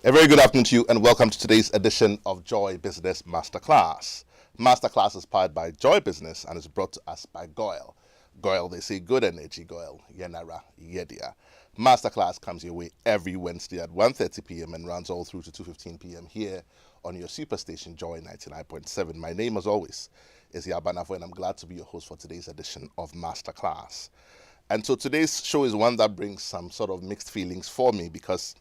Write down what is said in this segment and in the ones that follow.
A very good afternoon to you and welcome to today's edition of Joy Business Masterclass. Masterclass is powered by Joy Business and is brought to us by Goyle. Goyle, they say good energy, Goyle. Yenara, Yedia. Masterclass comes your way every Wednesday at 1:30 p.m. and runs all through to 2:15 p.m. here on your superstation Joy 99.7. My name, as always, is Yaw Anim Barnafo and I'm glad to be your host for today's edition of Masterclass. And so today's show is one that brings some sort of mixed feelings for me because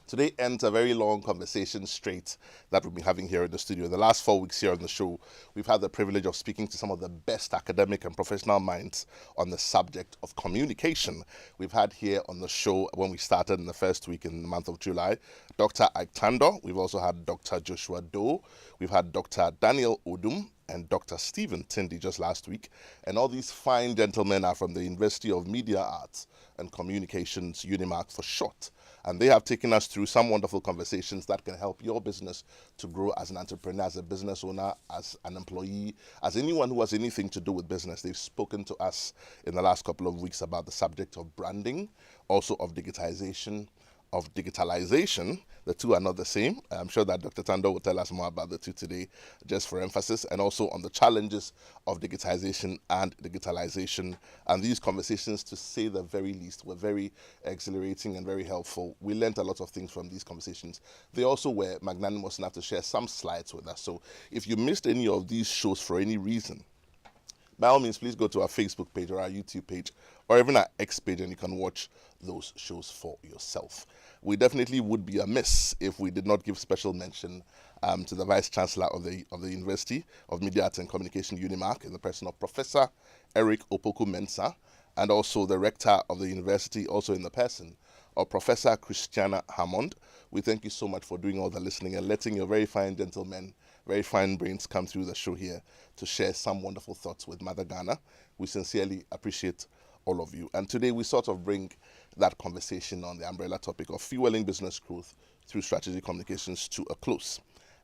today ends a very long conversation straight that we've been having here in the studio. In the last 4 weeks here on the show, we've had the privilege of speaking to some of the best academic and professional minds on the subject of communication. We've had here on the show, when we started in the first week in the month of July, Dr. Tandoh. We've also had Dr. Joshua Doe. We've had Dr. Daniel Odum and Dr. Stephen Tindy just last week. And all these fine gentlemen are from the University of Media Arts and Communications, Unimac for short. And they have taken us through some wonderful conversations that can help your business to grow as an entrepreneur, as a business owner, as an employee, as anyone who has anything to do with business. They've spoken to us in the last couple of weeks about the subject of branding, also of digitization, of digitalization. The two are not the same. I'm sure that Dr. Tandoh will tell us more about the two today, just for emphasis, and also on the challenges of digitization and digitalization. And these conversations, to say the very least, were very exhilarating and very helpful. We learned a lot of things from these conversations. They also were magnanimous enough to share some slides with us. So if you missed any of these shows for any reason, by all means, please go to our Facebook page or our YouTube page or even our X page and you can watch those shows for yourself. We definitely would be amiss if we did not give special mention to the Vice Chancellor of the University of Media Arts and Communication, Unimac, in the person of Professor Eric Opoku-Mensah, and also the Rector of the University, also in the person of Professor Christiana Hammond. We thank you so much for doing all the listening and letting your very fine gentlemen, very fine brains come through the show here to share some wonderful thoughts with Mother Ghana. We sincerely appreciate all of you. And today we sort of bring that conversation on the umbrella topic of fueling business growth through strategic communications to a close.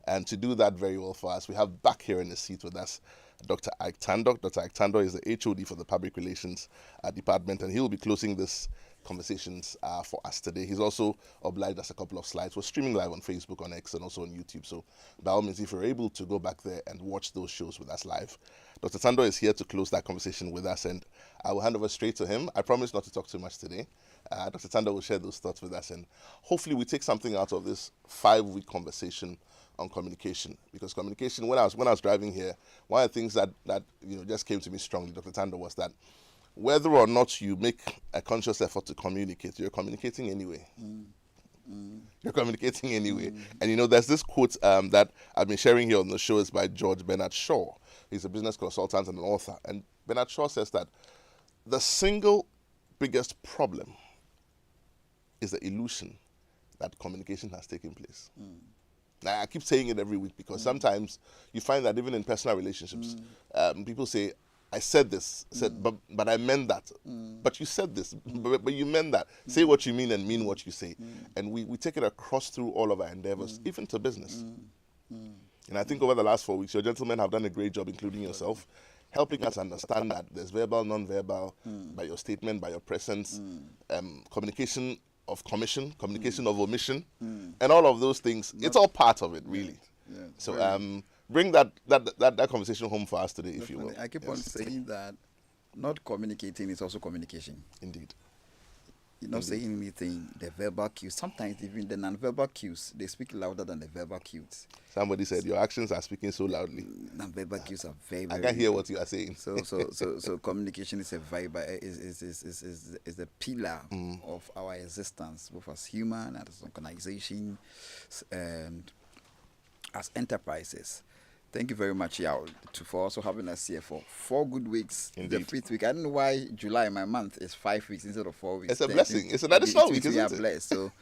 And to do that very well for us, we have back here in the seat with us Dr. Ike Tandoh. Dr. Ike Tandoh is the H.O.D. for the Public Relations Department, and he will be closing this conversations for us today. He's also obliged us a couple of slides. We're streaming live on Facebook, on X, and also on YouTube. So by all means, if you're able to go back there and watch those shows with us live, Dr. Tandoh is here to close that conversation with us, and I will hand over straight to him. I promise not to talk too much today. Dr. Tandoh will share those thoughts with us, and hopefully we take something out of this 5-week conversation on communication. Because communication, when I was driving here, one of the things that just came to me strongly, Dr. Tandoh, was that whether or not you make a conscious effort to communicate, you're communicating anyway. You're communicating anyway. And there's this quote that I've been sharing here on the show. Is by George Bernard Shaw. He's a business consultant and an author. And Bernard Shaw says that the single biggest problem is the illusion that communication has taken place. Now, I keep saying it every week because sometimes you find that even in personal relationships, people say, I said this, but I meant that. But you said this, but you meant that. Say what you mean and mean what you say. And we take it across through all of our endeavors, even to business. And I think over the last 4 weeks, your gentlemen have done a great job, including yourself, helping us understand that there's verbal, non-verbal, by your statement, by your presence, communication of commission, communication of omission, and all of those things. It's all part of it, really. Yeah, so bring that conversation home for us today, if you will. I keep on saying that not communicating is also communication. Indeed. You're not saying anything, the verbal cues. Sometimes even the non-verbal cues, they speak louder than the verbal cues. Somebody said your actions are speaking so loudly. Non-verbal cues are very, very I can't hear what you are saying. So communication is a vibe, is the pillar of our existence, both as human, as an organization, and as enterprises. Thank you very much, Yaw, for also having us here for 4 good weeks. Indeed. The 5th week. I don't know why July, my month, is 5 weeks instead of 4 weeks. It's a blessing. It's an additional week, isn't we are it? blessed. So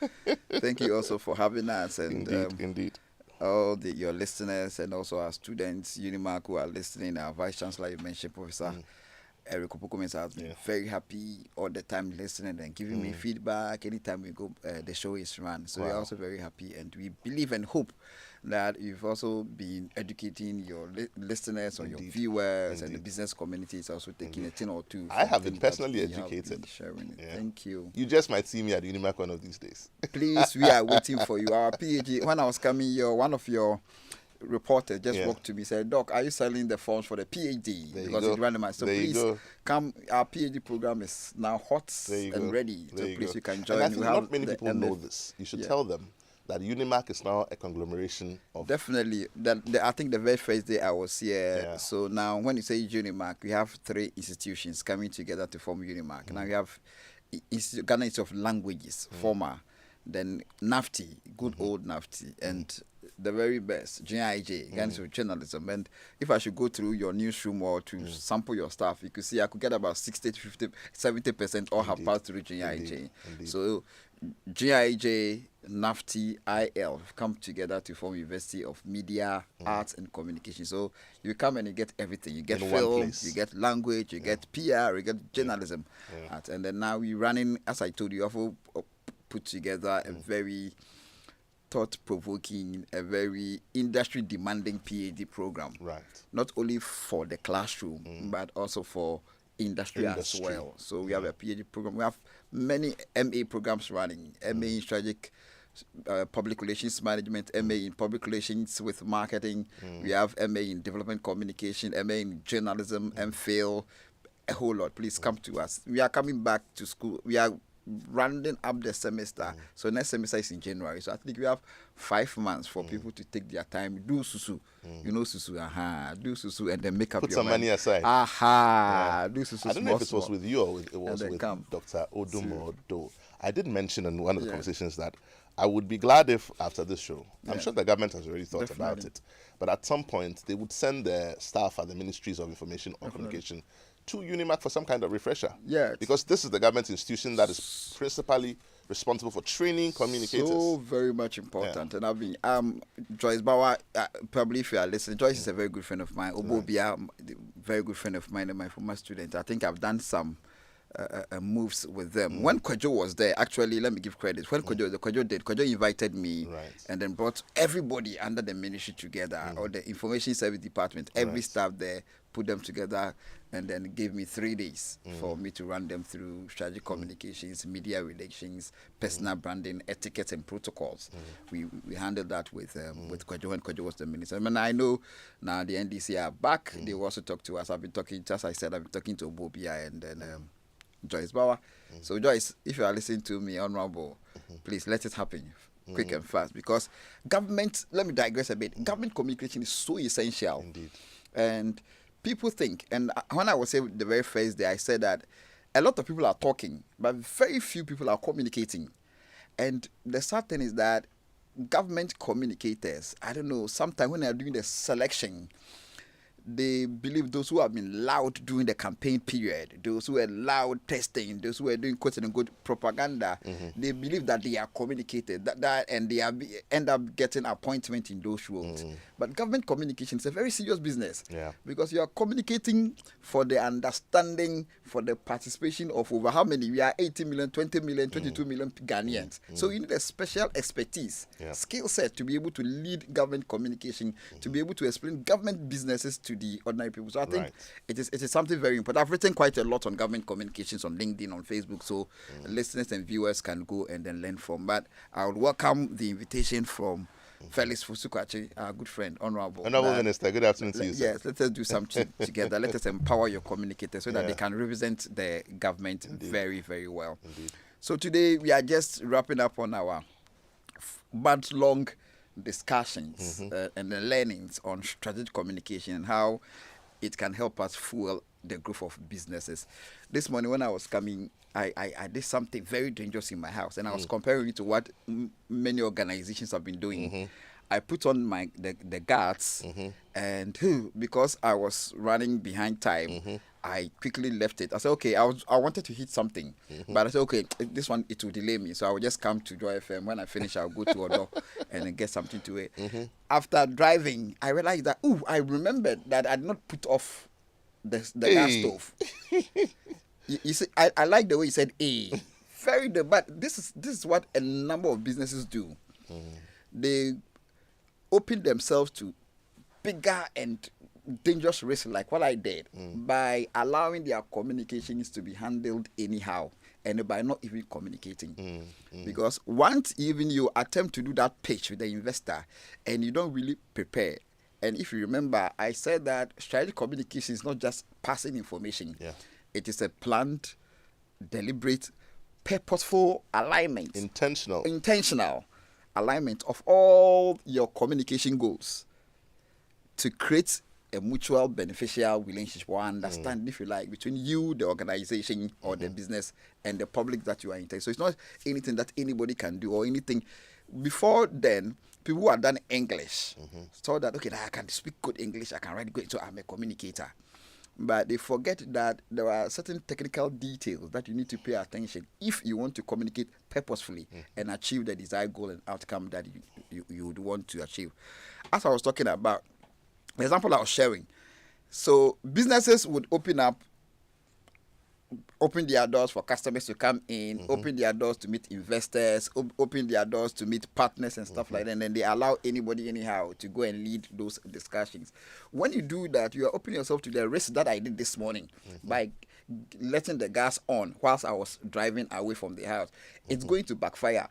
thank you also for having us. And Indeed. All your listeners and also our students, Unimac, who are listening, our Vice Chancellor, you mentioned, Professor Eric Opokumis has been very happy all the time listening and giving me feedback anytime we go. The show is run, so we're also very happy, and we believe and hope that you've also been educating your listeners or your viewers, and the business community is also taking a thing or two. I have been personally educated. Sharing it. Thank you. You just might see me at Unimac one of these days. Please, we are waiting for you. Our PhD. When I was coming here, one of your reporter just walked to me, said, "Doc, are you selling the forms for the PhD?" Because it's randomized. So please come. Our PhD program is now hot and ready. So please, you can join. And I think not many people know this. You should tell them that Unimac is now a conglomeration of... Definitely. I think the very first day I was here, so now when you say Unimac, we have 3 institutions coming together to form Unimac. Now we have Ghana Institute of Languages, former, then NAFTI, good old NAFTI, and the very best, GIJ, Ghana Institute of Journalism. And if I should go through your newsroom or to sample your stuff, you could see I could get about 60 to 50, 70% all have passed through GIJ. So GIJ, NAFTI, IL have come together to form University of Media, Arts and Communication. So you come and you get everything. You get film, you get language, you get PR, you get journalism. And then now we're running, as I told you, also put together a very thought-provoking, a very industry-demanding PhD program. Right. Not only for the classroom, but also for industry as well. So we have a PhD program. We have many MA programs running. MA in strategic public relations management, MA in public relations with marketing. We have MA in development communication, MA in journalism, MPhil, a whole lot. Please come to us. We are coming back to school. We are rounding up the semester. So next semester is in January. So I think we have 5 months for people to take their time, do susu. You know susu, do susu and then make up Put your some mind. money aside. Do susu. I don't know if it was with you or it was with Dr. Odumodo. I did mention in one of the conversations that I would be glad if after this show, I'm sure the government has already thought about it, but at some point they would send their staff at the Ministries of Information or Communication to Unimac for some kind of refresher. Yeah. Because this is the government institution that is principally responsible for training communicators. So very much important. And I've been, Joyce Bauer, probably if you are listening, Joyce is a very good friend of mine. Obobia, very good friend of mine and my former student. I think I've done some moves with them. When Kwajo was there, actually, let me give credit. When Kwajo invited me and then brought everybody under the ministry together, or the information service department, every staff there, put them together, and then gave me 3 days for me to run them through strategic communications, media relations, personal branding, etiquette and protocols. We handled that with Kwajo when Kwajo was the minister. I mean, I know now the NDC are back. They will also talk to us. I've been talking, as I said, I've been talking to Obobia and then Joyce Bauer. So Joyce, if you are listening to me, Honorable, please let it happen quick and fast, because government, let me digress a bit, government communication is so essential. Indeed. And people think, and when I was saying the very first day, I said that a lot of people are talking, but very few people are communicating. And the sad thing is that government communicators, I don't know, sometimes when they're doing the selection, they believe those who have been loud during the campaign period, those who are loud testing, those who are doing quote and good propaganda, they believe that they are communicated, and they end up getting appointment in those roles. But government communication is a very serious business, because you are communicating for the understanding, for the participation of over how many? We are 18 million, 20 million, 22 million Ghanaians. So you need a special expertise, skill set to be able to lead government communication, to be able to explain government businesses to the ordinary people. So I think it is something very important. I've written quite a lot on government communications on LinkedIn, on Facebook, so listeners and viewers can go and then learn from. But I would welcome the invitation from Felix Fusukwachi, our good friend, Honorable Minister. Good afternoon to you, sir. Yes, let us do something together. Let us empower your communicators so that they can represent the government very, very well. Indeed. So today we are just wrapping up on our month-long discussions and the learnings on strategic communication and how it can help us fuel the growth of businesses. This morning when I was coming, I did something very dangerous in my house, and I was comparing it to what many organizations have been doing. I put on the guards, and because I was running behind time, I quickly left it. I said, okay, I wanted to hit something, but I said, okay, this one, it will delay me. So I will just come to Joy FM. When I finish, I'll go to Odo and then get something to eat. After driving, I realized that, I remembered that I did not put off the gas stove. You see, I like the way you said A. Very good, but this is what a number of businesses do. They open themselves to bigger and dangerous risks like what I did by allowing their communications to be handled anyhow and by not even communicating. Because once even you attempt to do that pitch with the investor and you don't really prepare, and if you remember, I said that strategic communication is not just passing information. Yeah. It is a planned, deliberate, purposeful alignment. Intentional alignment of all your communication goals to create a mutual beneficial relationship or understanding, if you like, between you, the organization or the business, and the public that you are in. So it's not anything that anybody can do or anything. Before then, people who had done English thought that, okay, I can speak good English, I can write good, so I'm a communicator. But they forget that there are certain technical details that you need to pay attention if you want to communicate purposefully and achieve the desired goal and outcome that you would want to achieve. As I was talking about, the example I was sharing, so businesses would open their doors for customers to come in, open their doors to meet investors, open their doors to meet partners and stuff like that, and then they allow anybody anyhow to go and lead those discussions. When you do that, you are opening yourself to the risk that I did this morning by letting the gas on whilst I was driving away from the house. It's going to backfire.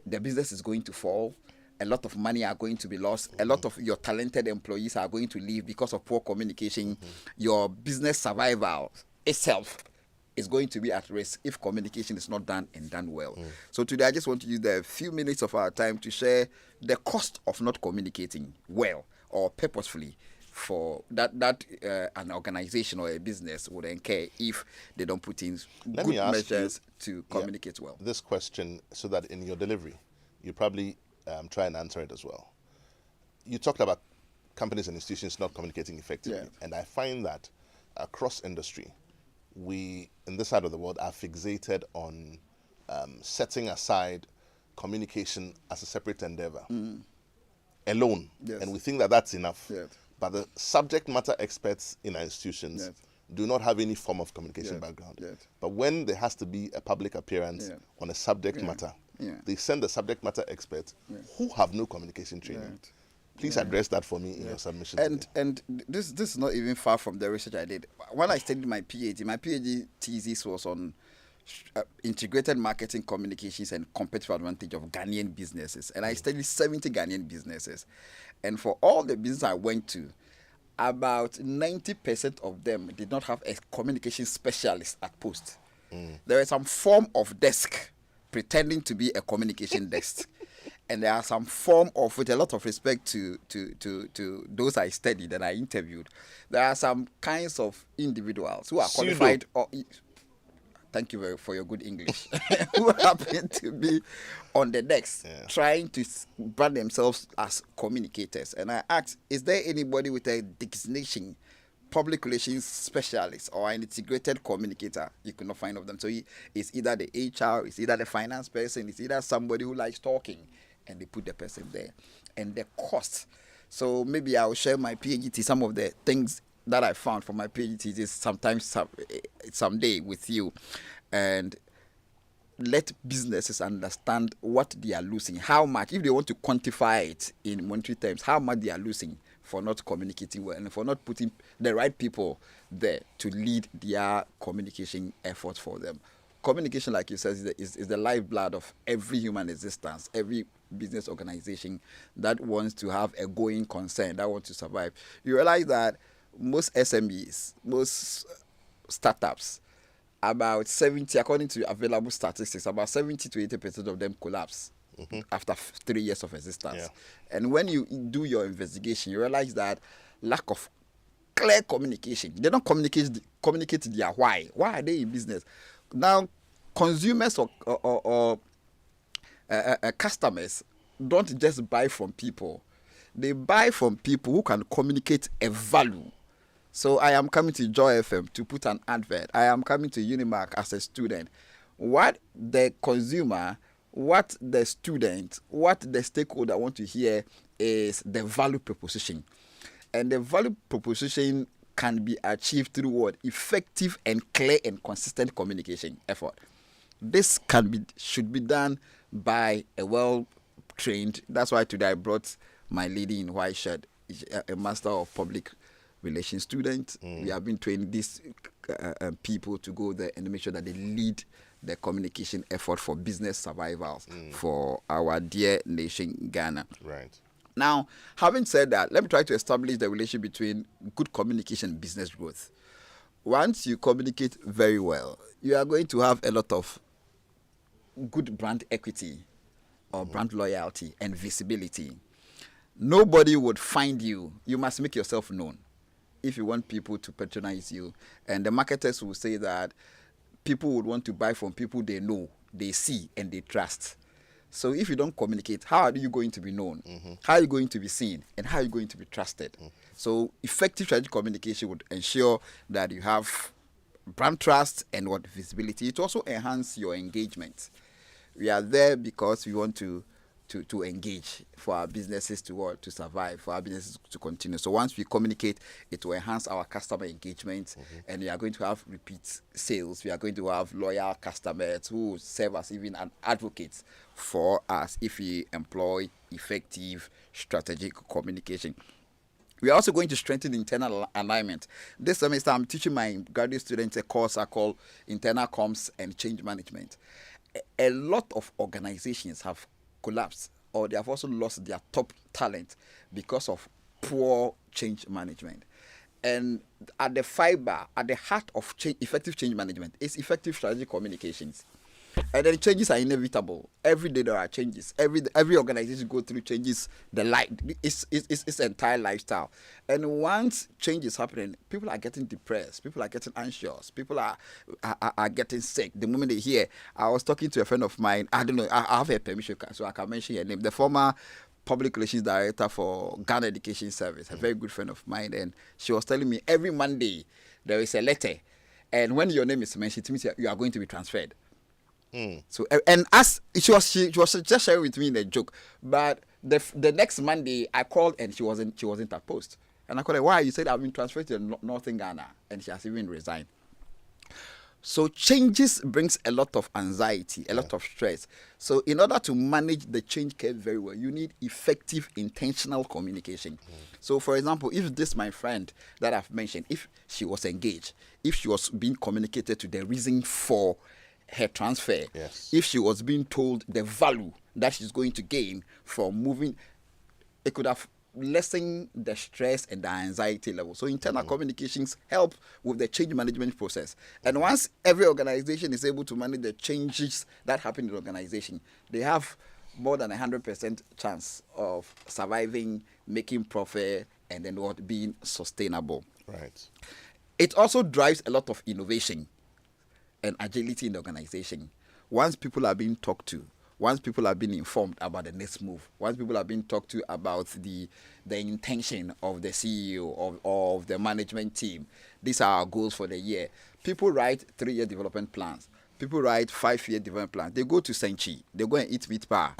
The business is going to fall. A lot of money are going to be lost. A lot of your talented employees are going to leave because of poor communication. Your business survival itself is going to be at risk if communication is not done and done well. So today I just want to use the few minutes of our time to share the cost of not communicating well or purposefully for that an organization or a business would incur if they don't put in good measures to communicate well. This question, so that in your delivery, you probably try and answer it as well. You talked about companies and institutions not communicating effectively, and I find that across industry, we, in this side of the world, are fixated on setting aside communication as a separate endeavor alone. And we think that that's enough. But the subject matter experts in our institutions do not have any form of communication background. But when there has to be a public appearance on a subject matter, they send the subject matter experts who have no communication training. Please address that for me in your submission. And this is not even far from the research I did. When I studied my PhD thesis was on integrated marketing communications and competitive advantage of Ghanaian businesses. And I studied 70 Ghanaian businesses. And for all the business I went to, about 90% of them did not have a communication specialist at post. There is some form of desk pretending to be a communication desk. And there are some form of, with a lot of respect to those I studied and I interviewed, there are some kinds of individuals who are qualified. Thank you for your good English. Who happen to be on the decks trying to brand themselves as communicators. And I asked, is there anybody with a designation, public relations specialist or an integrated communicator? You could not find of them. So it's either the HR, it's either the finance person, it's either somebody who likes talking, and they put the person there. And the cost. So maybe I'll share my PhD, some of the things that I found from my PhD is someday with you, and let businesses understand what they are losing, how much, if they want to quantify it in monetary terms, how much they are losing for not communicating well and for not putting the right people there to lead their communication efforts for them. Communication, like you said, is the lifeblood of every human existence, every business organization that wants to have a going concern, that wants to survive. You realize that most SMEs, most startups, about 70, according to available statistics, about 70 to 80% of them collapse after 3 years of existence. And when you do your investigation, you realize that lack of clear communication. They don't communicate their why. Why are they in business? Now, consumers or customers don't just buy from people. They buy from people who can communicate a value. So I am coming to Joy FM to put an advert. I am coming to Unimac as a student. What the consumer, what the student, what the stakeholder want to hear is the value proposition. And the value proposition can be achieved through what? Effective and clear and consistent communication effort. This should be done by a well-trained. That's why today I brought my lady in white shirt, a master of public relations student. We have been training these people to go there and make sure that they lead the communication effort for business survivals for our dear nation, Ghana. Right. Now, having said that, let me try to establish the relationship between good communication and business growth. Once you communicate very well, you are going to have a lot of good brand equity or brand loyalty and visibility. Nobody would find you. You must make yourself known if you want people to patronize you. And the marketers will say that people would want to buy from people they know, they see, and they trust. So if you don't communicate, how are you going to be known? How are you going to be seen? And how are you going to be trusted? So effective strategic communication would ensure that you have brand trust and what visibility. It also enhance your engagement. We are there because we want to engage for our businesses to survive, for our businesses to continue. So once we communicate, it will enhance our customer engagement, and we are going to have repeat sales. We are going to have loyal customers who serve as even an advocate for us if we employ effective strategic communication. We are also going to strengthen internal alignment. This semester, I'm teaching my graduate students a course I call Internal Comms and Change Management. A lot of organizations have collapsed, or they have also lost their top talent because of poor change management. And at the heart of effective change management is effective strategic communications. And then changes are inevitable. Every day there are changes. Every organization go through changes. Its entire lifestyle. And once change is happening, people are getting depressed. People are getting anxious. People are getting sick. The moment they hear, I was talking to a friend of mine. I don't know. I have a permission, so I can mention her name. The former public relations director for Ghana Education Service, a very good friend of mine, and she was telling me every Monday there is a letter, and when your name is mentioned, it means you are going to be transferred. So, and as she was just sharing with me in a joke, but the next Monday I called and she wasn't at post, and I called her, why? You said I've been transferred to Northern Ghana, and she has even resigned. So changes brings a lot of anxiety, a lot of stress. So in order to manage the change curve very well, you need effective intentional communication. So for example, if this my friend that I've mentioned, if she was engaged, if she was being communicated to the reason for her transfer, if she was being told the value that she's going to gain from moving, it could have lessened the stress and the anxiety level. So internal communications help with the change management process. And once every organization is able to manage the changes that happen in the organization, they have more than 100% chance of surviving, making profit, and then being sustainable. Right. It also drives a lot of innovation and agility in the organization. Once people are being talked to, once people are being informed about the next move, once people are being talked to about the intention of the CEO of the management team, these are our goals for the year. People write 3-year development plans. People write 5-year development plans. They go to Senchi, they go and eat meat pie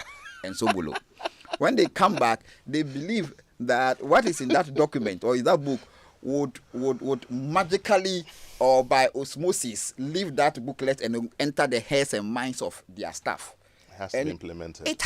and sobolo. When they come back, they believe that what is in that document or in that book would magically or by osmosis leave that booklet and enter the heads and minds of their staff. It has to be implemented. It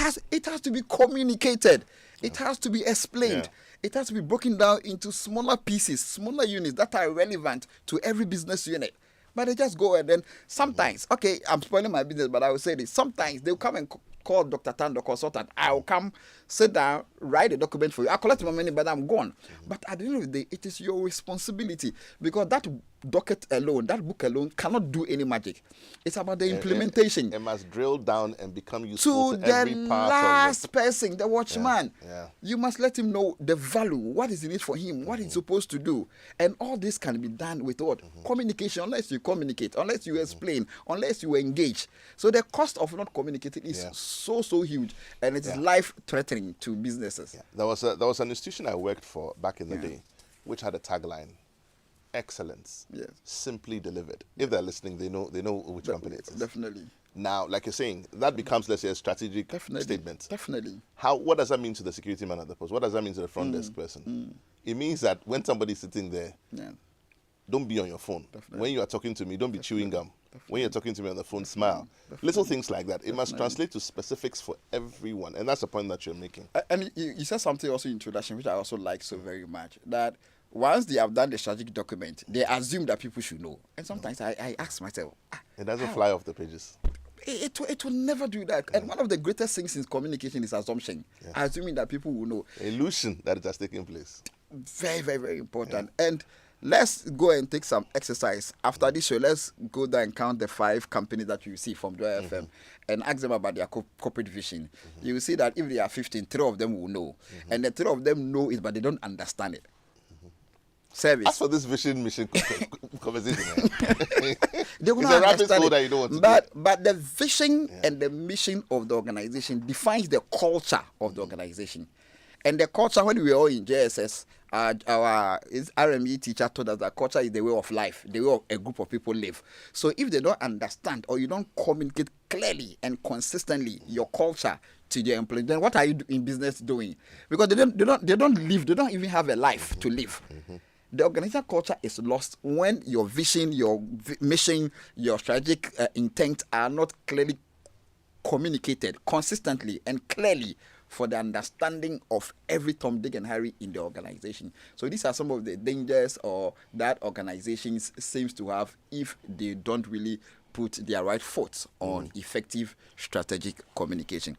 has to be communicated. It has to be explained. It has to be broken down into smaller pieces, smaller units that are relevant to every business unit. But they just go and then sometimes, okay, I'm spoiling my business, but I will say this. Sometimes they'll come and call Dr. Tandoh, consultant. I'll come, sit down, write a document for you. I'll collect my money, but I'm gone. But at the end of the day, it is your responsibility because that docket alone, that book alone cannot do any magic. It's about the implementation. It must drill down and become useful to every the part last of person, the watchman. Yeah. You must let him know the value, what is in it for him, what he's supposed to do. And all this can be done with what? Communication, unless you communicate, unless you explain, unless you engage. So the cost of not communicating is so huge, and it is life-threatening to businesses. Yeah. There was an institution I worked for back in the day, which had a tagline: excellence, simply delivered. If they're listening, they know which company it is. Definitely. Now, like you're saying, that becomes, let's say, a strategic statement. Definitely. What does that mean to the security man at the post? What does that mean to the front desk person? It means that when somebody's sitting there, don't be on your phone. Definitely. When you are talking to me, don't be chewing gum. When you're talking to me on the phone, smile. Definitely. Little things like that. It must translate to specifics for everyone. And that's the point that you're making. And you said something also in introduction, which I also like so very much, that once they have done the strategic document, they assume that people should know. And sometimes I ask myself, It doesn't fly off the pages. It will never do that. And one of the greatest things in communication is assumption, assuming that people will know. Illusion that it has taken place. Very, very, very important. And let's go and take some exercise. After this show, let's go there and count the 5 companies that you see from Joy FM and ask them about their corporate vision. You will see that if they are 15, 3 of them will know. And the 3 of them know it, but they don't understand it. Service. As for this mission conversation, They will it's not a rabbit understand hole it. that you don't want to But the vision and the mission of the organization defines the culture of the organization. And the culture, when we were all in JSS, our RME teacher told us that culture is the way of life, the way of a group of people live. So if they don't understand or you don't communicate clearly and consistently your culture to their employees, then what are you in business doing? Because they don't live, they don't even have a life to live. The organizational culture is lost when your vision, your mission, your strategic intent are not clearly communicated consistently and clearly for the understanding of every Tom, Dick, and Harry in the organization. So these are some of the dangers or that organizations seems to have if they don't really put their right foot on effective strategic communication.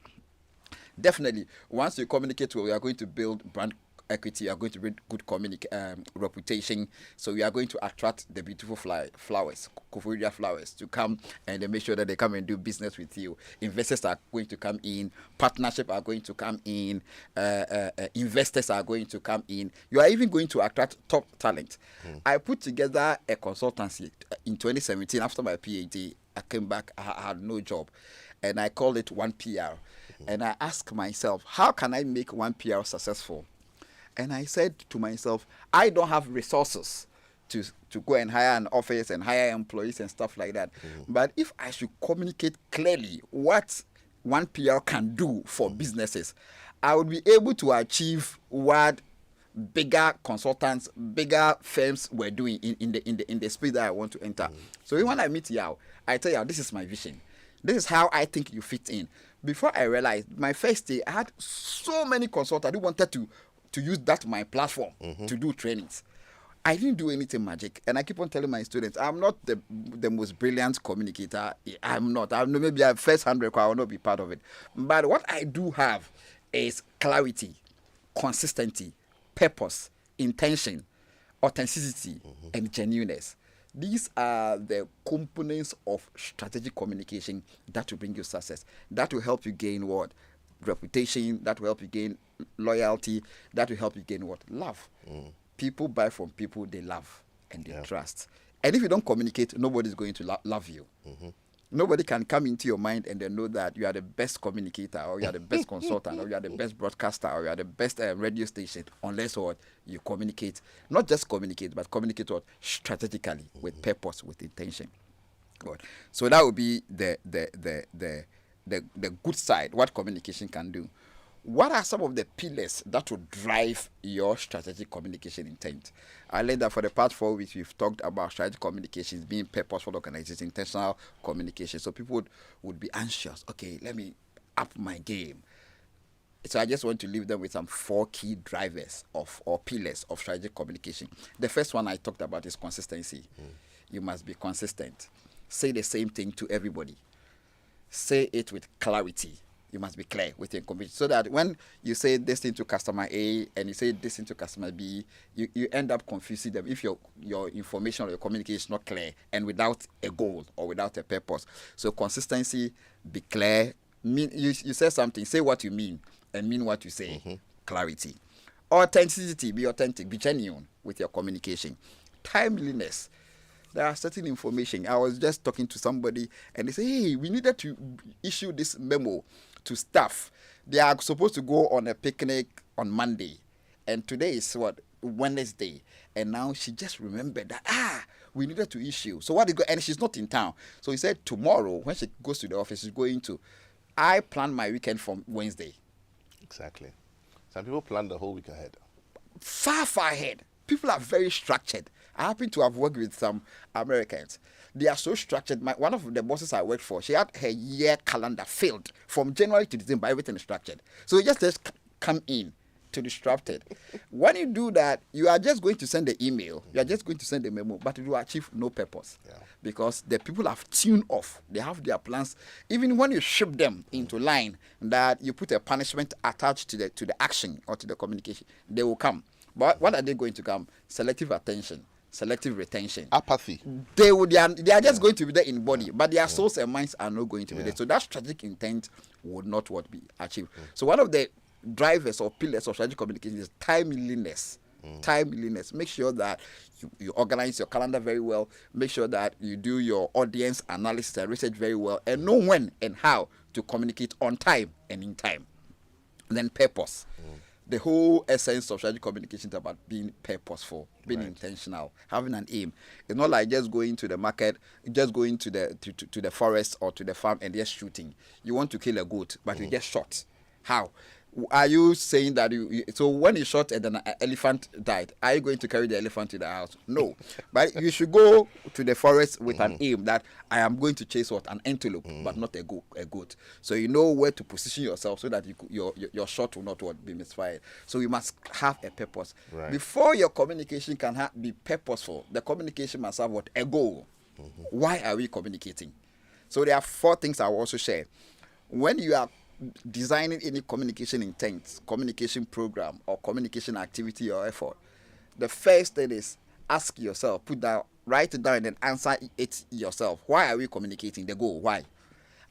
Definitely, once you communicate well, we are going to build brand equity, you are going to build good reputation. So we are going to attract the beautiful flowers, Koforidua flowers, to come and they make sure that they come and do business with you. Investors are going to come in, partnership are going to come in, investors are going to come in. You are even going to attract top talent. I put together a consultancy in 2017 after my PhD. I came back, I had no job, and I called it 1PR. And I asked myself, how can I make 1PR successful? And I said to myself, I don't have resources to go and hire an office and hire employees and stuff like that. But if I should communicate clearly what 1PR can do for businesses, I would be able to achieve what bigger consultants, bigger firms were doing in the space that I want to enter. So when I meet Yaw, I tell Yaw, this is my vision. This is how I think you fit in. Before I realized, my first day, I had so many consultants who wanted to use that my platform to do trainings. I didn't do anything magic, and I keep on telling my students, I'm not the most brilliant communicator. I'm not. Maybe I first 100, I will not be part of it. But what I do have is clarity, consistency, purpose, intention, authenticity, and genuineness. These are the components of strategic communication that will bring you success. That will help you gain what? Reputation. That will help you gain loyalty. That will help you gain what? Love. People buy from people they love and they trust. And if you don't communicate, nobody's going to love you. Nobody can come into your mind and they know that you are the best communicator, or you are the best consultant, or you are the best broadcaster, or you are the best radio station, unless what you communicate. Not just communicate, but communicate what? Strategically, with purpose, with intention. Good. So that would be the good side, what communication can do. What are some of the pillars that will drive your strategic communication intent? I learned that for the past 4 weeks, we've talked about strategic communications being purposeful organization, intentional communication. So people would be anxious. Okay, let me up my game. So I just want to leave them with some 4 key drivers or pillars of strategic communication. The first one I talked about is consistency. You must be consistent. Say the same thing to everybody. Say it with clarity. You must be clear with your information, so that when you say this thing to customer A and you say this thing to customer B, you end up confusing them if your information or your communication is not clear and without a goal or without a purpose. So consistency, be clear. You say something, say what you mean and mean what you say. Clarity. Authenticity, be authentic, be genuine with your communication. Timeliness. There are certain information. I was just talking to somebody and they say, hey, we needed to issue this memo to staff. They are supposed to go on a picnic on Monday. And today is what? Wednesday. And now she just remembered that, we needed to issue. So what? And she's not in town. So he said tomorrow when she goes to the office, she's going to, I plan my weekend from Wednesday. Exactly. Some people plan the whole week ahead. Far ahead. People are very structured. I happen to have worked with some Americans. They are so structured. One of the bosses I worked for, she had her year calendar filled from January to December. Everything is structured. So you just come in to disrupt it. When you do that, you are just going to send the email, you are just going to send the memo, but it will achieve no purpose. Because the people have tuned off. They have their plans. Even when you ship them into line, that you put a punishment attached to the action or to the communication, they will come. But what are they going to come? Selective attention, selective retention, apathy. They are just going to be there in body, but their souls and minds are not going to be there. So that strategic intent would not be achieved. So one of the drivers or pillars of strategic communication is timeliness. Timeliness. Make sure that you organize your calendar very well. Make sure that you do your audience analysis and research very well, and know when and how to communicate on time and in time. And then purpose. The whole essence of strategic communication is about being purposeful, being intentional, having an aim. It's not like just going to the market, just going to the forest or to the farm and just shooting. You want to kill a goat, but you just shot. How? Are you saying that so when you shot and an elephant died, are you going to carry the elephant to the house? No. But you should go to the forest with an aim that I am going to chase an antelope, but not a goat. So you know where to position yourself so that your shot will not be misfired. So you must have a purpose. Right. Before your communication can be purposeful, the communication must have a goal. Why are we communicating? So there are 4 things I will also share. When you are designing any communication intent, communication program, or communication activity or effort, the first thing is ask yourself, write it down and then answer it yourself. Why are we communicating? The goal, why?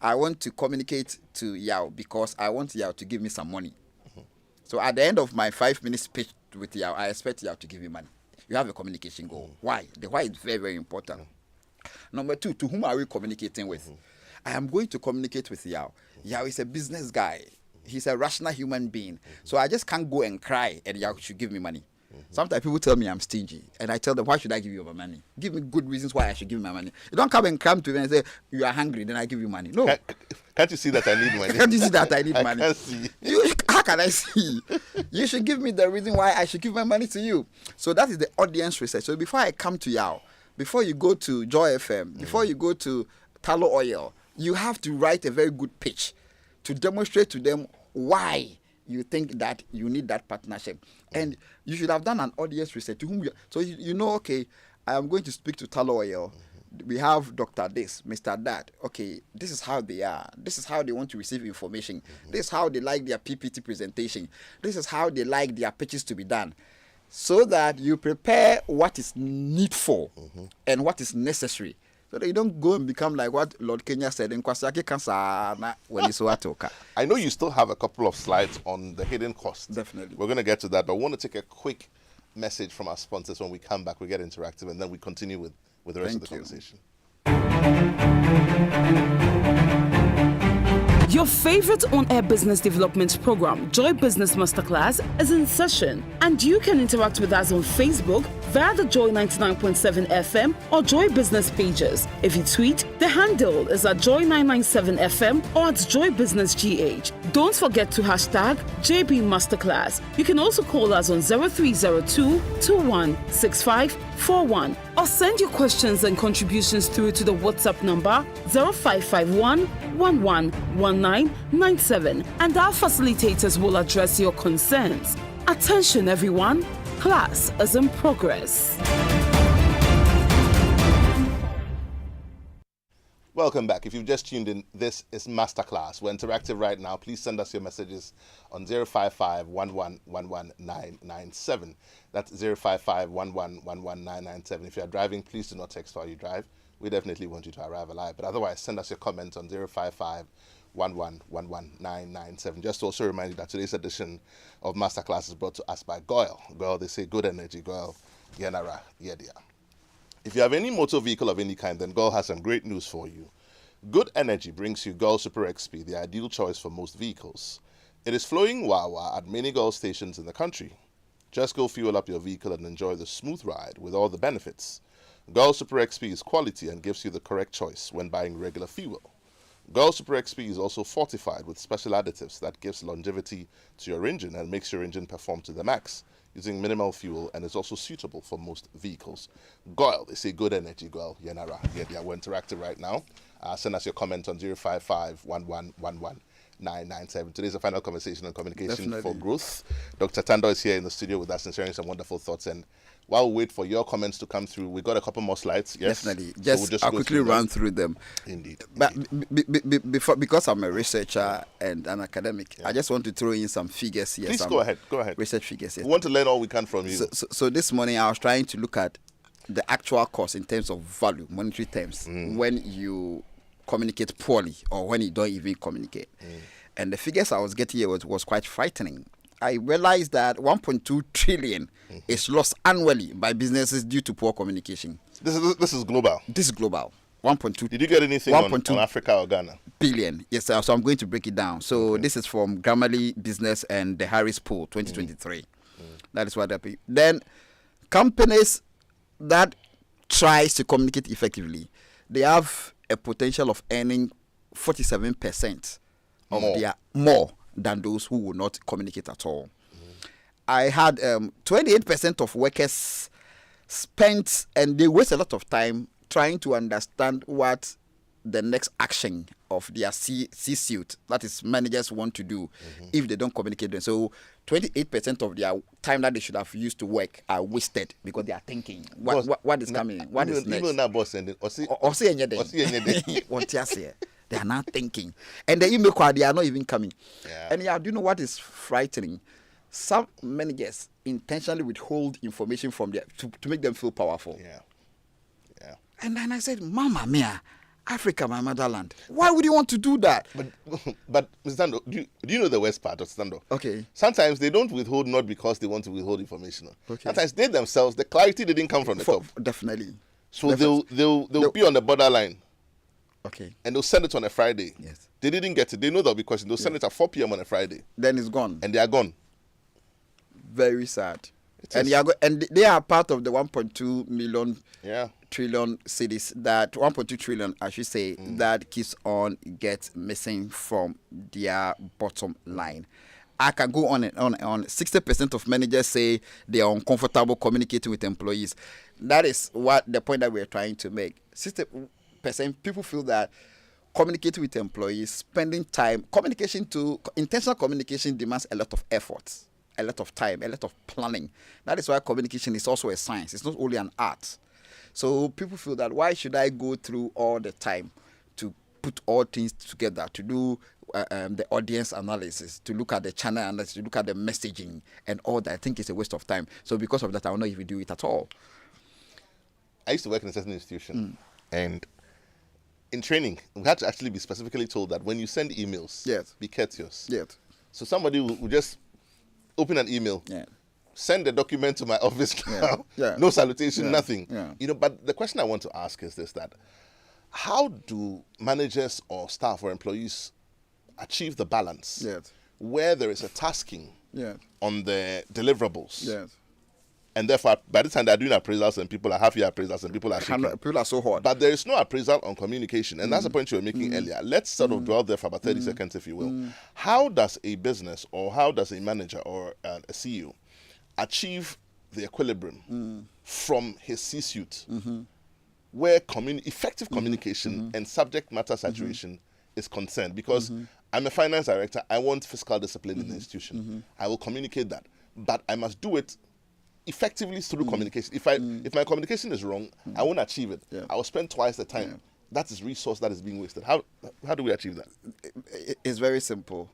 I want to communicate to Yaw because I want Yaw to give me some money. So at the end of my 5-minute speech with Yaw, I expect Yaw to give me money. You have a communication goal. Why? The why is very, very important. Number 2, to whom are we communicating with? I am going to communicate with Yaw. Yaw is a business guy. He's a rational human being. So I just can't go and cry and Yaw should give me money. Sometimes people tell me I'm stingy. And I tell them, why should I give you my money? Give me good reasons why I should give you my money. You don't come to me and say, you are hungry, then I give you money. No. Can't you see that I need money? Can't you see that I need money? I can't see. How can I see? You should give me the reason why I should give my money to you. So that is the audience research. So before I come to Yaw, before you go to Joy FM, before you go to Tallow Oil, you have to write a very good pitch to demonstrate to them why you think that you need that partnership. And you should have done an audience research to whom you know, okay, I am going to speak to Tallow Oil. We have Dr. This, Mr. That. Okay, this is how they are. This is how they want to receive information. This is how they like their PPT presentation. This is how they like their pitches to be done. So that you prepare what is needful and what is necessary. So that you don't go and become like what Lord Kenya said in Kwasaki Kansana when it's Watoka. I know you still have a couple of slides on the hidden costs. Definitely. We're going to get to that, but I want to take a quick message from our sponsors. When we come back, we get interactive, and then we continue with the rest of the conversation. Your favorite on-air business development program, Joy Business Masterclass, is in session, and you can interact with us on Facebook via the Joy 99.7 FM or Joy Business pages. If you tweet, the handle is at Joy 997 FM or at Joy Business GH. Don't forget to hashtag JB Masterclass. You can also call us on 0302 216541 or send your questions and contributions through to the WhatsApp number 0551 111997, and our facilitators will address your concerns. Attention everyone, class is in progress. Welcome back. If you've just tuned in, this is Masterclass. We're interactive right now. Please send us your messages on 055 1111997. That's 055 1111997. If you're driving, please do not text while you drive. We definitely want you to arrive alive. But otherwise, send us your comments on 055 1111997. Just to also remind you that today's edition of Masterclass is brought to us by Goyle. Goyle, they say good energy. Goyle, Yenara, Yedia. If you have any motor vehicle of any kind, then Goyle has some great news for you. Good Energy brings you Goyle Super XP, the ideal choice for most vehicles. It is flowing Wawa at many Goyle stations in the country. Just go fuel up your vehicle and enjoy the smooth ride with all the benefits. Goyle Super XP is quality and gives you the correct choice when buying regular fuel. Goyle Super XP is also fortified with special additives that gives longevity to your engine and makes your engine perform to the max. using minimal fuel, and is also suitable for most vehicles. Goil, they say good energy, Goil, Yenara. Yeah, we're interactive right now. Send us your comment on 055 997. Today's a final conversation on communication for growth. Dr. Tandoh is here in the studio with us and sharing some wonderful thoughts. And while we wait for your comments to come through, we got a couple more slides. Yes, definitely. I'll quickly run through them. Indeed. But because I'm a researcher and an academic, I just want to throw in some figures here. Please go ahead. Research figures here. We want to learn all we can from you. So this morning I was trying to look at the actual cost in terms of value, monetary terms, when you communicate poorly or when you don't even communicate. And the figures I was getting here was quite frightening. I realized that 1.2 trillion is lost annually by businesses due to poor communication. This is global. This is global. 1.2. Did you get anything on Africa or Ghana? Billion. Yes, so I'm going to break it down. So this is from Grammarly Business and the Harris Poll 2023. That is what happened. Then companies that tries to communicate effectively, they have a potential of earning 47% of their more than those who will not communicate at all. I had 28% of workers spent, and they waste a lot of time trying to understand what the next action of their C-suite, that is managers, want to do if they don't communicate them. So 28% of their time that they should have used to work are wasted because they are thinking what is coming, what is next. Even now, boss, and they are not thinking, and the email they are not even coming. And do you know what is frightening? Some managers intentionally withhold information from them to make them feel powerful. And then I said, Mama Mia, Africa, my motherland. Why would you want to do that? But Mr. Tandoh, do you know the worst part of Tandoh? Okay. Sometimes they don't withhold not because they want to withhold information. Sometimes they themselves, the clarity didn't come from the top. Definitely. So they'll be on the borderline. Okay. And they'll send it on a Friday. Yes. They didn't get it. They know they'll be questioned. They'll send it at 4 p.m. on a Friday. Then it's gone. And they are gone. Very sad. And they are part of the 1.2 million trillion cities that 1.2 trillion, I should say, that keeps on gets missing from their bottom line. I can go on and on. 60% of managers say they are uncomfortable communicating with employees. That is what the point that we're trying to make. 60% people feel that communicating with employees, spending time, intentional communication demands a lot of effort, a lot of time, a lot of planning. That is why communication is also a science. It's not only an art. So people feel that why should I go through all the time to put all things together, to do the audience analysis, to look at the channel analysis, to look at the messaging and all that. I think it's a waste of time. So because of that, I will not even do it at all. I used to work in a certain institution, and in training, we had to actually be specifically told that when you send emails, be courteous. So somebody will just open an email, send the document to my office now, no salutation, nothing. But the question I want to ask is this, that how do managers or staff or employees achieve the balance where there is a tasking on the deliverables? And therefore, by the time they're doing appraisals and people are half-year appraisals and people are shaking. People are so hot. But there is no appraisal on communication. And that's the point you were making earlier. Let's sort of dwell there for about 30 seconds, if you will. How does a business or how does a manager or a CEO achieve the equilibrium from his C-suite where effective communication and subject matter saturation is concerned? Because I'm a finance director. I want fiscal discipline in the institution. I will communicate that. But I must do it effectively through communication. If my communication is wrong, I won't achieve it. I will spend twice the time. That is resource that is being wasted. How do we achieve that? It's very simple.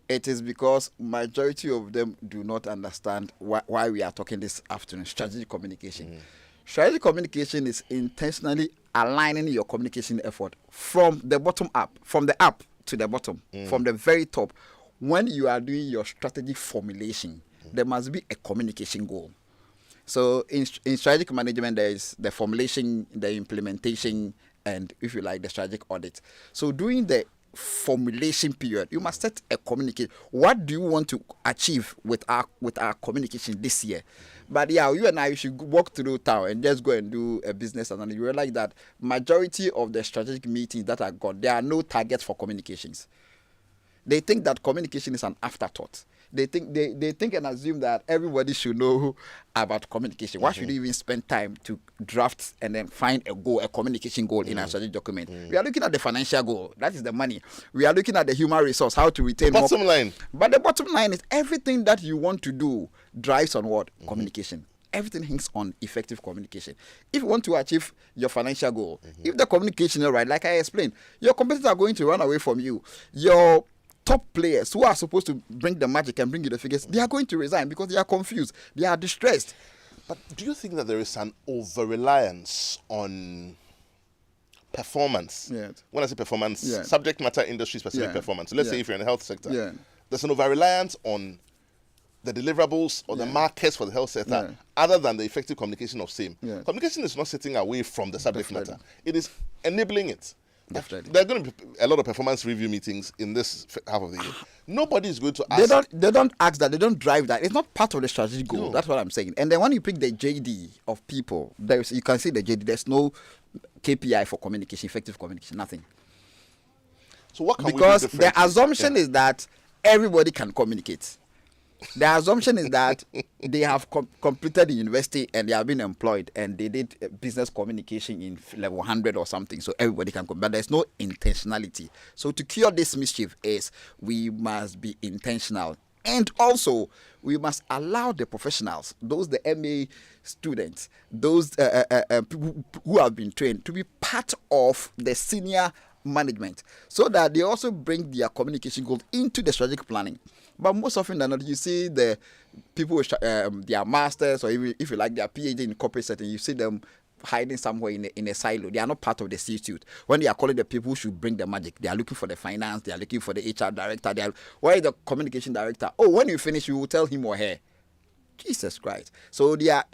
It is because majority of them do not understand why we are talking this afternoon. Strategic communication. Strategic communication is intentionally aligning your communication effort from the bottom up, from the up to the bottom, from the very top. When you are doing your strategy formulation, there must be a communication goal. So in strategic management, there is the formulation, the implementation, and if you like, the strategic audit. So during the formulation period, you must set a communication. What do you want to achieve with our communication this year? But you and I should walk through town and just go and do a business analysis. You realize that majority of the strategic meetings that are got, there are no targets for communications. They think that communication is an afterthought. they think and assume that everybody should know about communication. Why should you even spend time to draft and then find a communication goal in a strategic document? We are looking at the financial goal, that is the money. We are looking at the human resource, how to retain more. Bottom line. But the bottom line is everything that you want to do drives on what? Communication. Everything hangs on effective communication. If you want to achieve your financial goal, if the communication is right, like I explained, your competitors are going to run away from you. Your top players who are supposed to bring the magic and bring you the figures, they are going to resign because they are confused. They are distressed. But do you think that there is an over-reliance on performance? Yes. When I say performance, Yeah. subject matter industry-specific Yeah. performance. So let's Yeah. say if you're in the health sector, Yeah. there's an over-reliance on the deliverables or the markets for the health sector, other than the effective communication of same. Yeah. Communication is not sitting away from the subject Definitely. matter. It is enabling it. Definitely. There are going to be a lot of performance review meetings in this half of the year. Nobody is going to ask. They don't ask that. They don't drive that. It's not part of the strategic goal. No. That's what I'm saying. And then when you pick the JD of people, you can see the JD. There's no KPI for communication, effective communication, nothing. So what can Because we do the differently? assumption is that everybody can communicate. The assumption is that they have completed the university and they have been employed and they did business communication in level 100 or something, so everybody can come. But there's no intentionality. So to cure this mischief is we must be intentional. And also, we must allow the professionals, those the MA students, those people who have been trained, to be part of the senior management so that they also bring their communication goals into the strategic planning. But most often than not, you see the people with their masters or even if you like their PhD in corporate setting, you see them hiding somewhere in a silo. They are not part of the C-suite. When they are calling the people who should bring the magic, they are looking for the finance, they are looking for the HR director. Where is the communication director? Oh, when you finish, you will tell him or her. Jesus Christ. So they are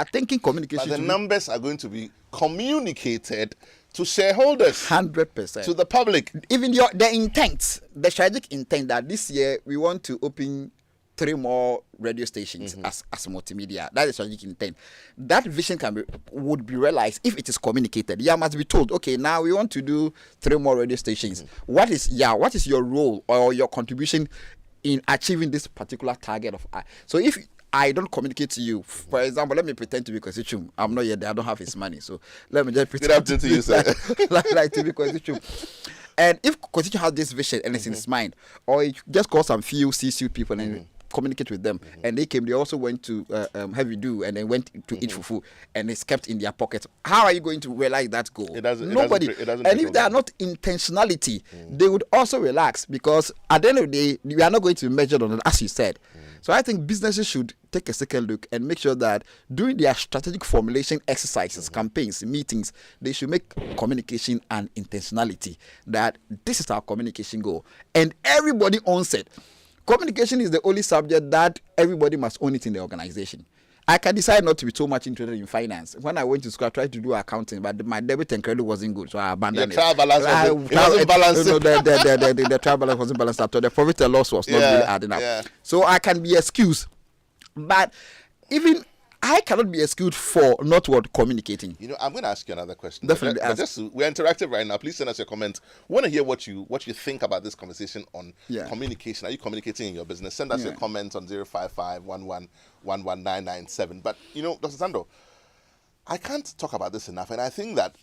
thinking communication. But the numbers are going to be communicated to shareholders, 100%. to the public. Even the intent, the strategic intent that this year we want to open 3 more radio stations as multimedia. That is strategic intent. That vision would be realized if it is communicated. Yeah, must be told, okay, now we want to do 3 more radio stations. What is your role or your contribution in achieving this particular target of so if I don't communicate to you, for example, let me pretend to be Constitution. I'm not yet there, I don't have his money, so let me just pretend to you, sir. like to be Constitution. And if Constitution has this vision and it's in his mind, or you just call some few C-suite people and communicate with them, and they also went to Heavy Do and then went to eat fufu, and it's kept in their pocket. How are you going to realize that goal? Nobody. And if there are not intentionality, they would also relax, because at the end of the day, we are not going to be measured on it, as you said. So I think businesses should take a second look and make sure that during their strategic formulation exercises, campaigns, meetings, they should make communication and intentionality that this is our communication goal. And everybody owns it. Communication is the only subject that everybody must own it in the organization. I can decide not to be too much interested in finance. When I went to school, I tried to do accounting, but my debit and credit wasn't good, so I abandoned it. Trial balance wasn't balanced. The trial balance wasn't balanced at all. The profit and loss was not really adding up. Yeah. So I can be excused. But even I cannot be excused for not communicating. You know, I'm going to ask you another question. Definitely But just we're interactive right now. Please send us your comments. We want to hear what you think about this conversation on communication. Are you communicating in your business? Send us your comments on 055-11-11997. But, you know, Dr. Tandoh, I can't talk about this enough. And I think that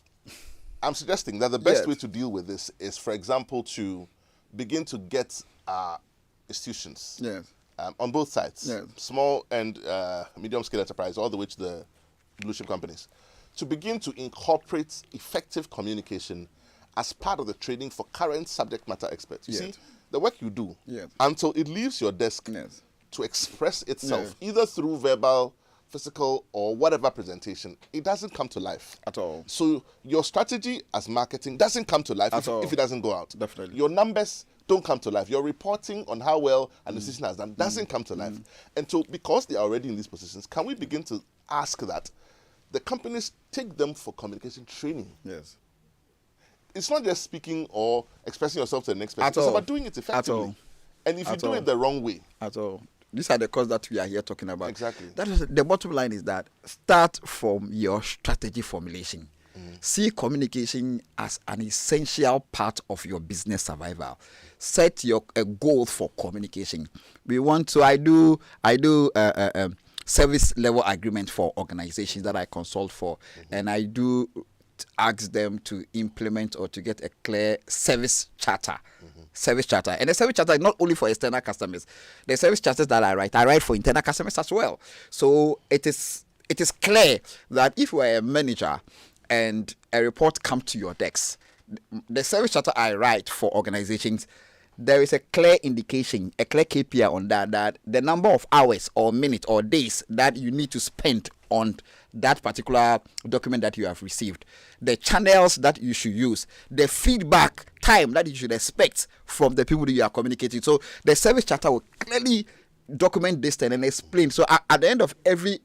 I'm suggesting that the best way to deal with this is, for example, to begin to get institutions. On both sides, small and medium-scale enterprise, all the way to the blue-chip companies, to begin to incorporate effective communication as part of the training for current subject matter experts. You see, the work you do, until it leaves your desk to express itself, either through verbal, physical, or whatever presentation, it doesn't come to life. At all. So your strategy as marketing doesn't come to life if it doesn't go out. Definitely. Your numbers don't come to life. Your reporting on how well an institution has done doesn't come to life. And so because they are already in these positions, can we begin to ask that the companies take them for communication training? Yes. It's not just speaking or expressing yourself to the next person. It's about doing it effectively. And if you do it the wrong way. At all. These are the costs that we are here talking about. Exactly. That is, the bottom line is that start from your strategy formulation. See communication as an essential part of your business survival. Set a goal for communication. I do service level agreement for organizations that I consult for, and I do ask them to implement or to get a clear service charter. Service charter. And the service charter is not only for external customers. The service charters that I write for internal customers as well. So it is clear that if you are a manager and a report comes to your desk, the service charter I write for organizations, there is a clear indication, a clear KPI on that the number of hours or minutes or days that you need to spend on that particular document that you have received, the channels that you should use, the feedback time that you should expect from the people that you are communicating. So the service charter will clearly document this and explain. So at the end of every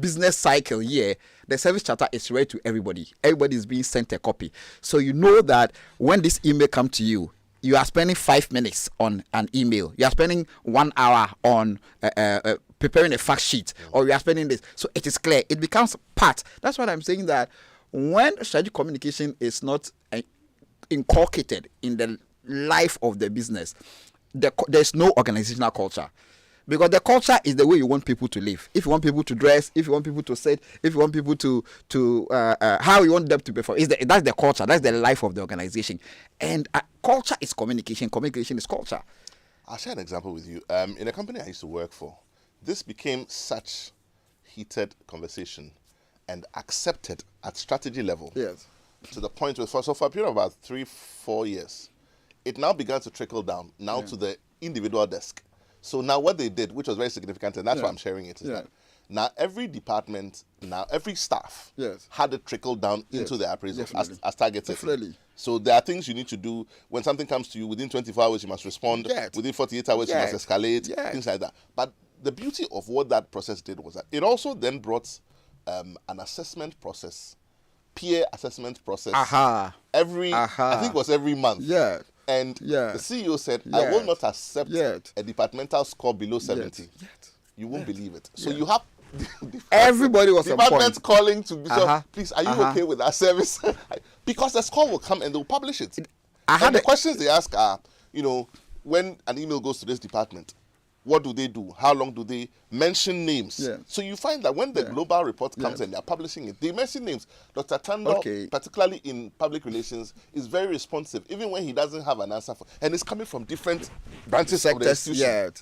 business cycle year, the service charter is read to everybody. Everybody is being sent a copy. So you know that when this email comes to you, you are spending 5 minutes on an email. You are spending 1 hour on preparing a fact sheet, or you are spending this. So it is clear. It becomes part. That's what I'm saying, that when strategic communication is not inculcated in the life of the business, there's no organizational culture. Because the culture is the way you want people to live. If you want people to dress, if you want people to sit, if you want people to how you want them to perform, that's the culture. That's the life of the organization. And culture is communication. Communication is culture. I'll share an example with you. In a company I used to work for, this became such heated conversation and accepted at strategy level. Yes. To the point where, for a period of about 3-4 years, it now began to trickle down to the individual desk. So now what they did, which was very significant, and that's why I'm sharing it, is that now every department, every staff had it trickle down into the appraisal as targeted. Definitely. So there are things you need to do. When something comes to you, within 24 hours, you must respond. Within 48 hours, you must escalate, things like that. But the beauty of what that process did was that it also then brought an assessment process, peer assessment process. I think it was every month. And the CEO said, I will not accept a departmental score below 70. You won't believe it. So you have everybody was departments calling to be please, are you okay with our service? Because the score will come and they'll publish it. And the questions they ask are, when an email goes to this department, what do they do? How long do they mention names? So you find that when the global report comes and they're publishing it, they mention names. Dr. Tandoh, particularly in public relations, is very responsive, even when he doesn't have an answer for, and it's coming from different branches of the institution.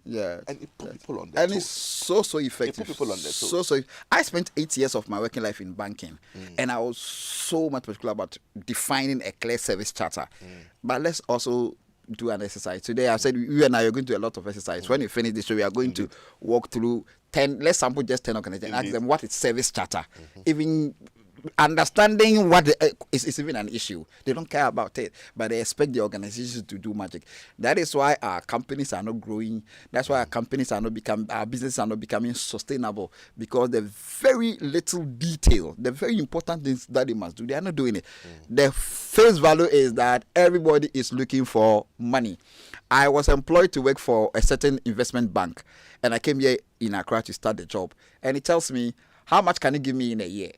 And it put people on there. And it's so effective. It put people on there. So I spent 8 years of my working life in banking, and I was so much particular about defining a clear service charter. But let's also do an exercise. Today I said you and I are going to do a lot of exercise. When we finish this show, we are going to walk through 10, let's sample just 10 organizations and ask them what is service charter. Even understanding what is even an issue. They don't care about it, but they expect the organizations to do magic. That is why our companies are not growing. That's why our businesses are not becoming sustainable, because the very little detail, the very important things that they must do, they are not doing it. The face value is that everybody is looking for money. I was employed to work for a certain investment bank, and I came here in Accra to start the job. And he tells me, how much can you give me in a year?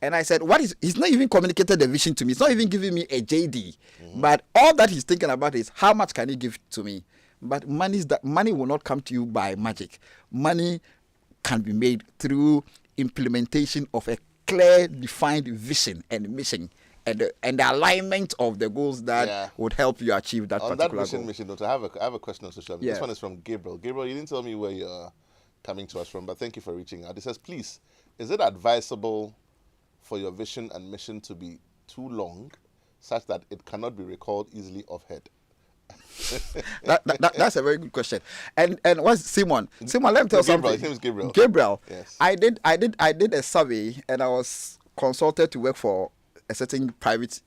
And I said, he's not even communicated the vision to me. He's not even giving me a JD. But all that he's thinking about is, how much can he give to me? But money will not come to you by magic. Money can be made through implementation of a clear, defined vision and mission, and the alignment of the goals that would help you achieve that particular goal. On that mission, I have a question on social media. This one is from Gabriel. Gabriel, you didn't tell me where you're coming to us from, but thank you for reaching out. He says, please, is it advisable for your vision and mission to be too long, such that it cannot be recalled easily off head? That's a very good question. And what's Simon? Simon, let me tell you something. His name is Gabriel. Gabriel. Yes. I did a survey, and I was consulted to work for a certain private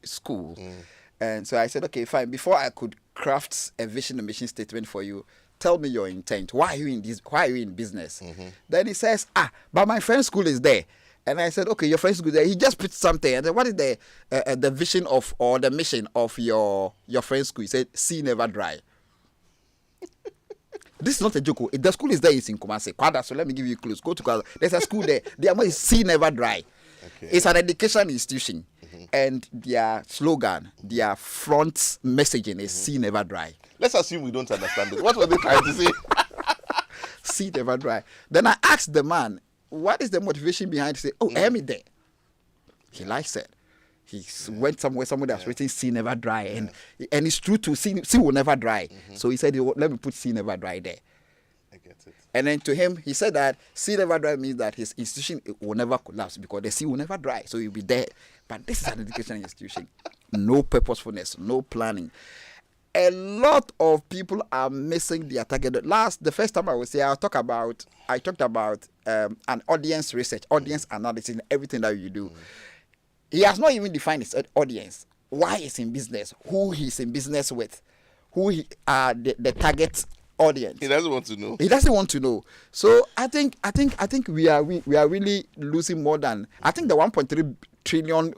school. And so I said, okay, fine. Before I could craft a vision and mission statement for you, tell me your intent. Why are you in this? Why are you in business? Then he says, but my friend's school is there. And I said, okay, your friend's school is there. He just put something. And then, what is the vision of, or the mission of your friend's school? He said, sea never dry. This is not a joke. The school is there. It's in Kumasi, Kwada. So let me give you clues. Go to Kwada. There's a school there. The amount is sea never dry. It's an education institution. And their slogan, their front messaging is "See never dry." Let's assume we don't understand it. What were they trying to say? See never dry. Then I asked the man, what is the motivation behind it? He said, oh, Amy there. He likes it. He went somewhere that's written "See never dry," and it's true to see will never dry. So he said, let me put "See never dry" there. I get it. And then to him, he said that "See never dry" means that his institution will never collapse because the sea will never dry. So he'll be there. But this is an educational institution. No purposefulness, no planning. A lot of people are missing their target. The first time I was here, I talked about an audience research, audience analysis, and everything that you do. He has not even defined his audience. Why he's in business, who he's in business with, who the target audience. He doesn't want to know. He doesn't want to know. So I think we are really losing more than I think the 1.3 trillion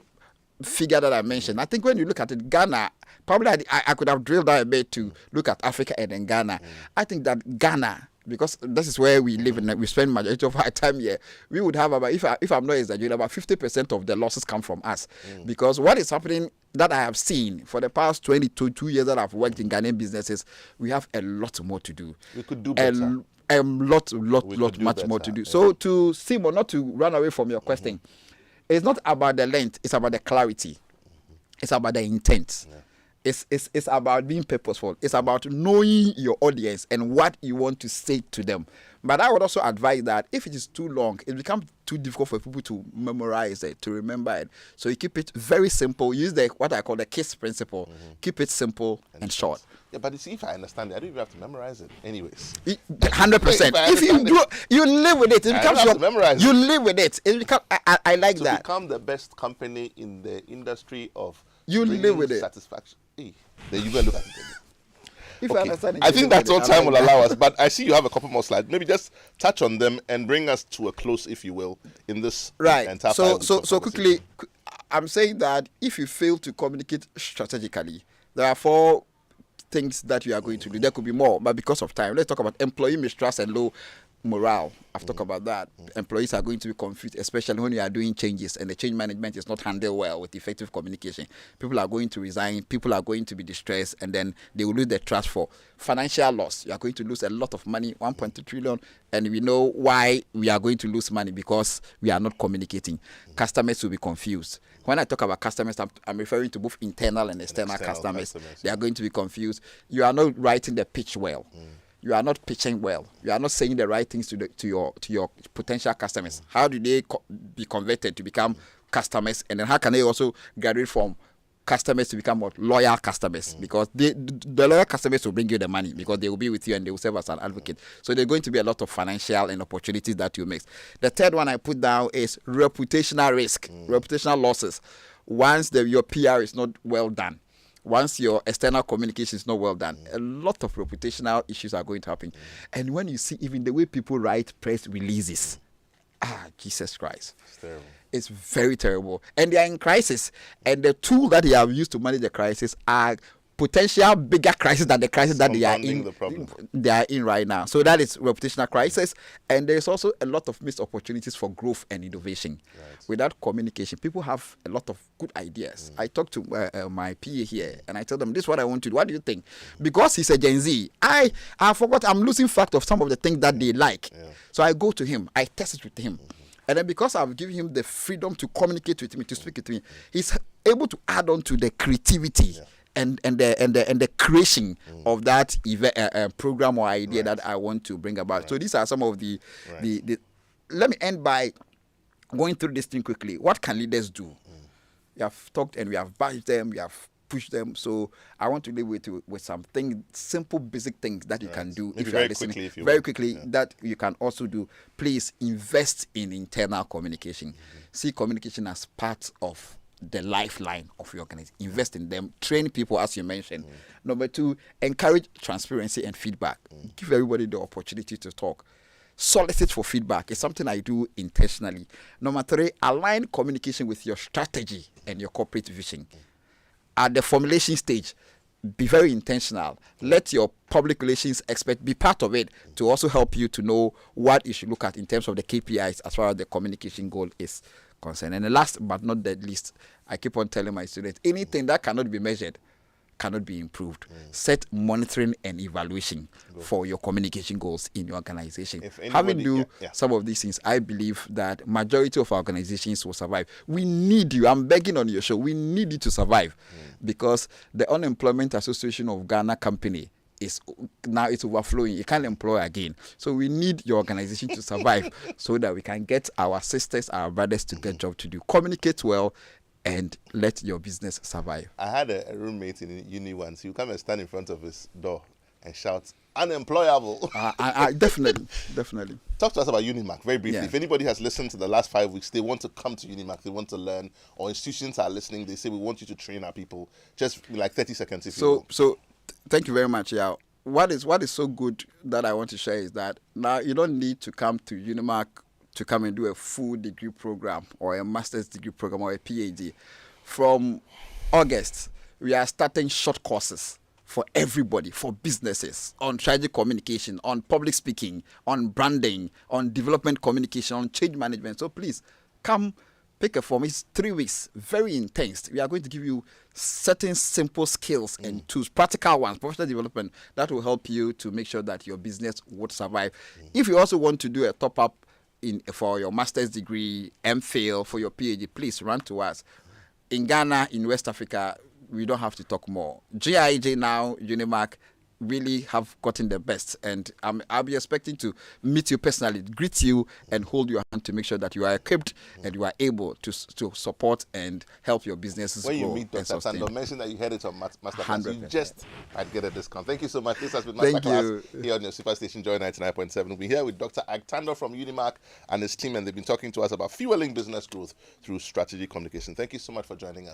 figure that I mentioned. I think when you look at it, Ghana, probably I could have drilled down a bit to look at Africa and then Ghana. I think that Ghana, because this is where we live and we spend majority of our time here, we would have about, if I'm not exaggerating, about 50% of the losses come from us. Because what is happening that I have seen for the past 22 years that I've worked in Ghanaian businesses, we have a lot more to do. We could do better. Much more to do. So to Simon, not to run away from your question, it's not about the length, it's about the clarity. It's about the intent. It's about being purposeful. It's about knowing your audience and what you want to say to them. But I would also advise that if it is too long, it becomes too difficult for people to memorize it, to remember it. So you keep it very simple. Use what I call the KISS principle. Keep it simple and short. Yeah, but you see, if I understand it, I don't even have to memorize it. Anyways, 100%. If you do, you live with it. It becomes your. Memorize you live with it. It becomes. I like to that. Become the best company in the industry of. You live with it. Satisfaction. Hey, there you go. Look at it. If I understand it, I think that's all time will allow us. But I see you have a couple more slides. Maybe just touch on them and bring us to a close, if you will, in this entire. So quickly, I'm saying that if you fail to communicate strategically, there are 4 things that you are going to do. There could be more, but because of time, let's talk about employee mistrust and low morale. I've talked about that. Employees are going to be confused, especially when you are doing changes and the change management is not handled well with effective communication. People are going to resign, people are going to be distressed, and then they will lose their trust for financial loss. You are going to lose a lot of money, 1.2 trillion, and we know why we are going to lose money, because we are not communicating. Customers will be confused. When I talk about customers, I'm referring to both internal and external customers. They are going to be confused. You are not writing the pitch well. You are not pitching well. You are not saying the right things to your potential customers. How do they be converted to become customers? And then how can they also graduate from customers to become more loyal customers? Because the loyal customers will bring you the money, because they will be with you and they will serve as an advocate. So there's going to be a lot of financial and opportunities that you mix. The third one I put down is reputational risk, reputational losses. Once your PR is not well done, once your external communication is not well done, a lot of reputational issues are going to happen. And when you see even the way people write press releases, Jesus Christ. It's terrible. It's very terrible. And they are in crisis. And the tool that they have used to manage the crisis are potential bigger crisis than the crisis that they are in. They are in right now. So that is reputational crisis. And there's also a lot of missed opportunities for growth and innovation. Right. Without communication, people have a lot of good ideas. I talked to my PA here and I told them, this is what I want to do. What do you think? Because he's a Gen Z, I forgot, I'm losing fact of some of the things that they like. So I go to him, I test it with him. And then because I've given him the freedom to communicate with me, to speak with me, he's able to add on to the creativity and the creation of that program or idea that I want to bring about. So these are some of the let me end by going through this thing quickly. What can leaders do? We have talked and we have badged them, we have pushed them. So I want to leave with some things, simple, basic things that you can do if you are listening. Very quickly, that you can also do. Please invest in internal communication. See communication as part of the lifeline of your organization. Invest in them. Train people, as you mentioned. Number 2, encourage transparency and feedback. Give everybody the opportunity to talk. Solicit for feedback. It's something I do intentionally. Number 3, align communication with your strategy and your corporate vision. At the formulation stage, be very intentional. Let your public relations expert be part of it to also help you to know what you should look at in terms of the KPIs as far as the communication goal is concerned. And the last but not the least, I keep on telling my students, anything that cannot be measured cannot be improved. Set monitoring and evaluation for your communication goals in your organization. Having do some of these things, I believe that majority of our organizations will survive. We need you. I'm begging on your show. We need you to survive because the Unemployment Association of Ghana company is now it's overflowing. You can't employ again. So we need your organization to survive so that we can get our sisters, our brothers to get job to do. Communicate well and let your business survive. I had a roommate in uni once. He would come and stand in front of his door and shout, unemployable. Definitely. Talk to us about Unimac very briefly. Yeah. If anybody has listened to the last 5 weeks, they want to come to Unimac, they want to learn, or institutions are listening, they say we want you to train our people. Just like 30 seconds if you will. So thank you very much, Yaw. What is so good that I want to share is that now you don't need to come to Unimac to come and do a full degree program or a master's degree program or a PhD. From August, we are starting short courses for everybody, for businesses, on strategic communication, on public speaking, on branding, on development communication, on change management. So please come pick a form. It's 3 weeks, very intense. We are going to give you certain simple skills and tools, practical ones, professional development that will help you to make sure that your business would survive. If you also want to do a top-up for your master's degree, MPhil, for your PhD, please run to us. In Ghana, in West Africa, we don't have to talk more. GIJ now, Unimac, really have gotten the best, and I'll be expecting to meet you personally, greet you, and hold your hand to make sure that you are equipped and you are able to support and help your businesses when grow. You meet Dr. Tandoh, mention that you heard it on Masterclass. 100%. You just might get a discount. Thank you so much. This has been Thank Masterclass you. here on your Superstation Joy 99.7. We're here with Dr. Tandoh from Unimac and his team, and they've been talking to us about fueling business growth through strategic communication. Thank you so much for joining us.